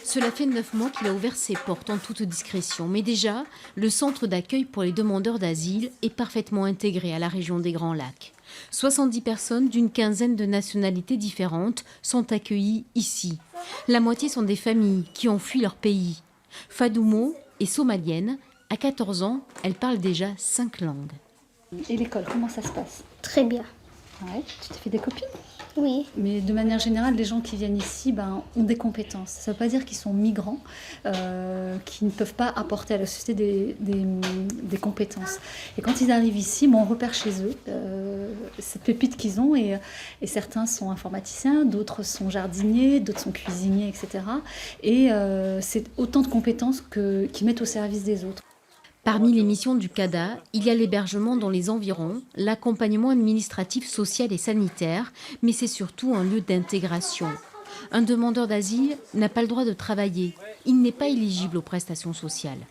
Cela fait 9 mois qu'il a ouvert ses portes en toute discrétion. Mais déjà, le centre d'accueil pour les demandeurs d'asile est parfaitement intégré à la région des Grands Lacs. 70 personnes d'une quinzaine de nationalités différentes sont accueillies ici. La moitié sont des familles qui ont fui leur pays. Fadoumo est somalienne. À 14 ans, elle parle déjà 5 langues. Et l'école, comment ça se passe? Très bien. Ouais, tu t'es fait des copines? Oui. Mais de manière générale, les gens qui viennent ici ont des compétences. Ça ne veut pas dire qu'ils sont migrants, qui ne peuvent pas apporter à la société des compétences. Et quand ils arrivent ici, on repère chez eux cette pépite qu'ils ont. Et certains sont informaticiens, d'autres sont jardiniers, d'autres sont cuisiniers, etc. Et c'est autant de compétences qu'ils mettent au service des autres. Parmi les missions du CADA, il y a l'hébergement dans les environs, l'accompagnement administratif, social et sanitaire, mais c'est surtout un lieu d'intégration. Un demandeur d'asile n'a pas le droit de travailler, il n'est pas éligible aux prestations sociales.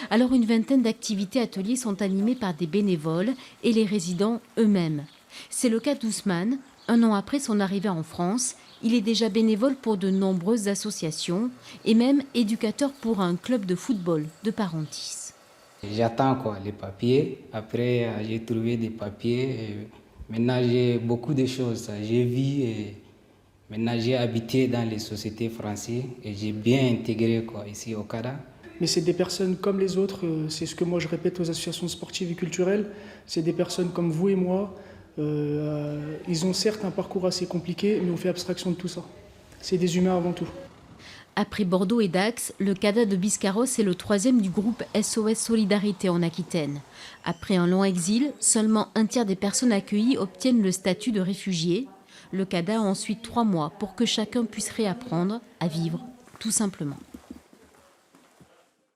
Alors une vingtaine d'activités ateliers sont animées par des bénévoles et les résidents eux-mêmes. C'est le cas d'Ousmane. Un an après son arrivée en France, il est déjà bénévole pour de nombreuses associations et même éducateur pour un club de football de Parentis. J'attends les papiers. Après, j'ai trouvé des papiers. Et maintenant, j'ai beaucoup de choses. J'ai vu et maintenant, j'ai habité dans les sociétés françaises et j'ai bien intégré ici au CADA. Mais c'est des personnes comme les autres. C'est ce que moi je répète aux associations sportives et culturelles. C'est des personnes comme vous et moi. Ils ont certes un parcours assez compliqué, mais on fait abstraction de tout ça. C'est des humains avant tout. Après Bordeaux et Dax, le CADA de Biscarrosse est le 3e du groupe SOS Solidarité en Aquitaine. Après un long exil, seulement un tiers des personnes accueillies obtiennent le statut de réfugié. Le CADA a ensuite 3 mois pour que chacun puisse réapprendre à vivre, tout simplement.